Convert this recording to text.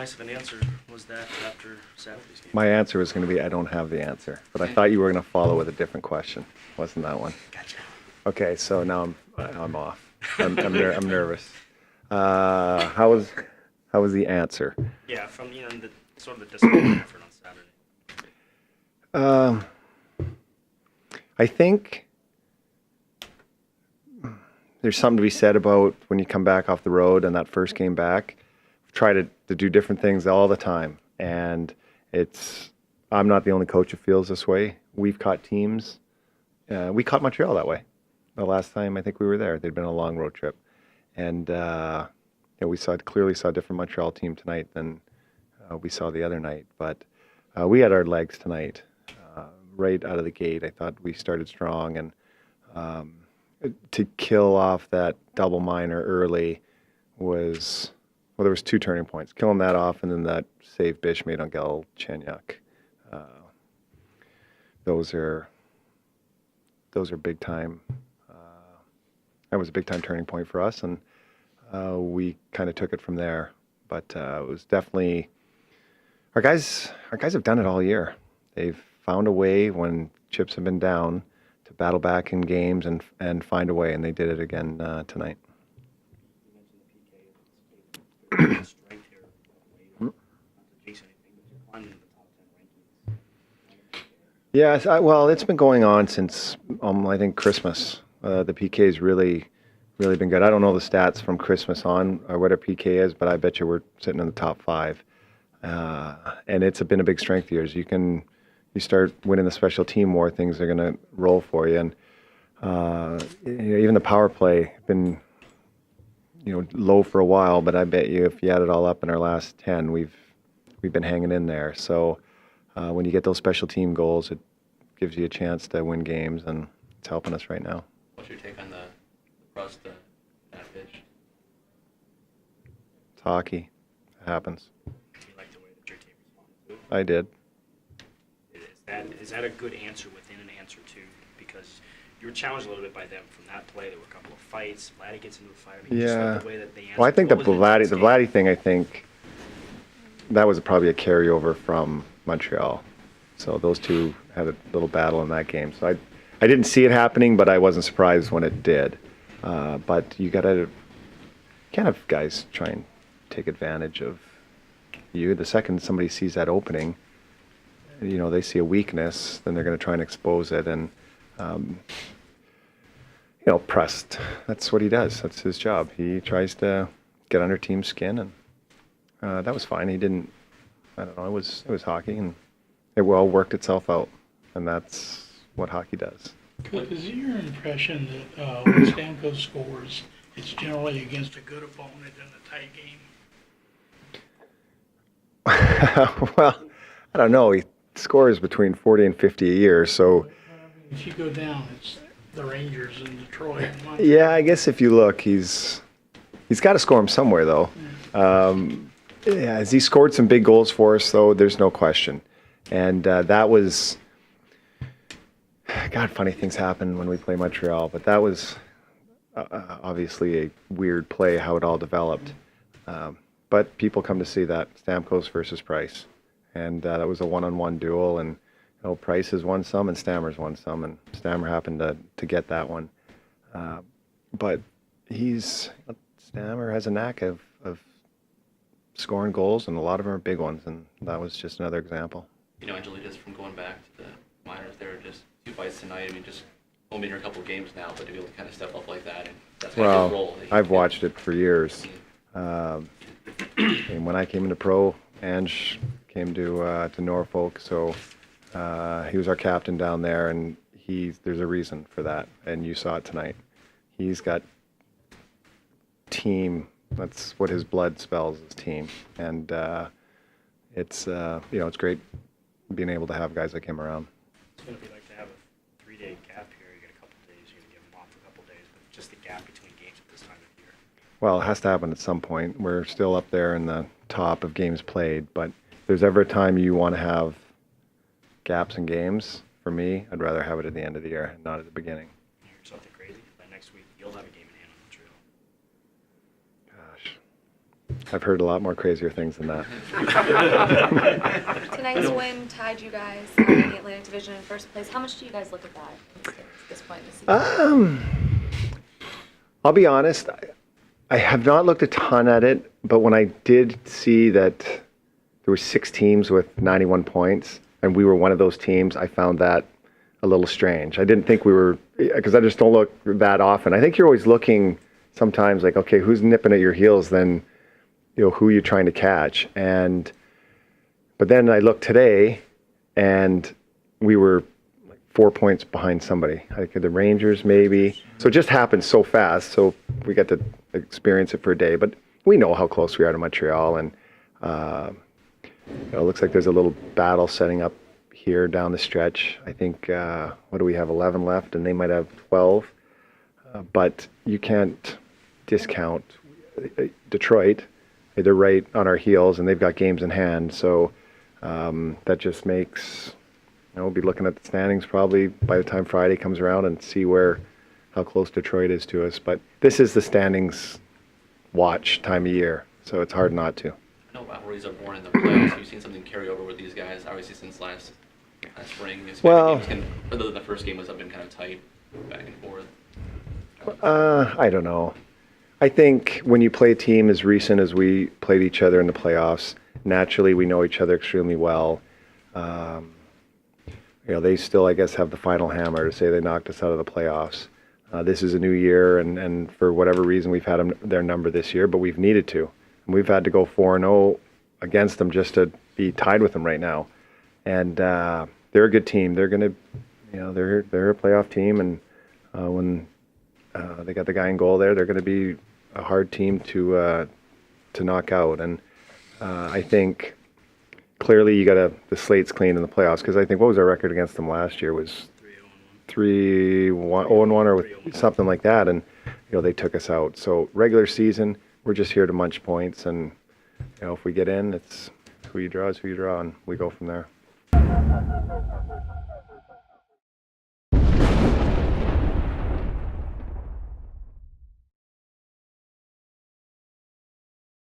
nice of an answer was that after Saturday's game? My answer was going to be I don't have the answer, but I thought you were going to follow with a different question. Wasn't that one? Gotcha. Okay, so now I'm off. I'm nervous. How was the answer? Yeah, from the sort of the disciplinary effort on Saturday. I think there's something to be said about when you come back off the road and that first game back. Try to do different things all the time, and I'm not the only coach who feels this way. We've caught teams. We caught Montreal that way. The last time I think we were there, they'd been a long road trip, and we clearly saw a different Montreal team tonight than we saw the other night. But we had our legs tonight, right out of the gate. I thought we started strong, and to kill off that double minor early was. Well, there was 2 turning points. Killing that off, and then that save Bish made on Galchenyuk. Those are big time. That was a big time turning point for us, and we kind of took it from there. But it was definitely our guys have done it all year. They've found a way when chips have been down to battle back in games and find a way, and they did it again tonight. Strength here, not to jinx anything, but you're climbing to the top 10 rankings. Yes, well, it's been going on since I think Christmas. The PK's really been good. I don't know the stats from Christmas on or what our PK is, but I bet you we're sitting in the top 5. And it's been a big strength of yours. You start winning the special team war, things are going to roll for you. And even the power play been low for a while, but I bet you if you add it all up in our last 10, we've been hanging in there. So when you get those special team goals, it gives you a chance to win games, and it's helping us right now. What's your take on the Rust that pitch? It's hockey. It happens. Do you like the way that your team responded to it? I did. Is that a good answer within an answer too? Because you were challenged a little bit by them from that play. There were a couple of fights. Vladdy gets into a fight. I mean, just like the way that they answered. Well, I think the What was it in Vladdy this thing, I think that was probably a carryover from Montreal. So those two had a little battle in that game. So I didn't see it happening, but I wasn't surprised when it did. But you can't have guys try and take advantage of you. The second somebody sees that opening, they see a weakness, then they're going to try and expose it. And Prest, that's what he does. That's his job. He tries to get under team's skin, and that was fine. He didn't, I don't know, it was hockey, and it well worked itself out, and that's what hockey does. Is it your impression that when Stamkos scores, it's generally against a good opponent in a tight game? Well, I don't know. He scores between 40 and 50 a year, so... If you go down, it's the Rangers and Detroit. Yeah, I guess if you look, he's got to score them somewhere, though. Has he scored some big goals for us, though? There's no question. And that was... God, funny things happen when we play Montreal, but that was obviously a weird play, how it all developed. But people come to see that, Stamkos versus Price. And that was a one-on-one duel, and Price has won some and Stammer's won some, and Stammer happened to get that one. But Stammer has a knack of scoring goals, and a lot of them are big ones, and that was just another example. Angeli, just from going back to the minors, there were just 2 fights tonight. I mean, just only been here a couple of games now, but to be able to kind of step up like that, and that's kind of his role. I've watched it for years. And when I came into pro, Ange came to Norfolk, so he was our captain down there, and there's a reason for that, and you saw it tonight. He's got team. That's what his blood spells, is team, and it's great being able to have guys like him around. It's going to be like to have a 3-day gap here. You get a couple of days, you're going to give them off a couple of days, but just the gap between games at this time of year. Well, it has to happen at some point. We're still up there in the top of games played, but if there's ever a time you want to have gaps in games, for me, I'd rather have it at the end of the year, not at the beginning. Here's something crazy. By next week, you'll have a game in hand on Montreal. Gosh. I've heard a lot more crazier things than that. Tonight's win tied you guys in the Atlantic Division in first place. How much do you guys look at that at this point in the season? I'll be honest, I have not looked a ton at it, but when I did see that there were 6 teams with 91 points, and we were one of those teams, I found that a little strange. I didn't think we were, because I just don't look that often. I think you're always looking sometimes like, okay, who's nipping at your heels, then, who are you trying to catch? But then I looked today, and we were like 4 points behind somebody, like the Rangers maybe. So it just happened so fast, so we got to experience it for a day. But we know how close we are to Montreal, and it looks like there's a little battle setting up here down the stretch. I think, what do we have, 11 left, and they might have 12. But you can't discount Detroit. They're right on our heels, and they've got games in hand. So that just makes, we'll be looking at the standings probably by the time Friday comes around and see how close Detroit is to us. But this is the standings watch time of year, so it's hard not to. I know rivalries are born in the playoffs. You've seen something carry over with these guys, obviously since last spring. Well, Other than the first game was been kind of tight, back and forth. I don't know. I think when you play a team as recent as we played each other in the playoffs, naturally we know each other extremely well. They still, I guess, have the final hammer to say they knocked us out of the playoffs. This is a new year, and for whatever reason, we've had their number this year, but we've needed to. And we've had to go 4-0 against them just to be tied with them right now. And they're a good team. They're going to, they're a playoff team, and when they got the guy in goal there, they're going to be a hard team to knock out. And I think clearly you got the slate's clean in the playoffs, because I think what was our record against them last year was 3-1, 0-1, or something like that, and they took us out. So regular season, we're just here to munch points, and if we get in, it's who you draw is who you draw, and we go from there.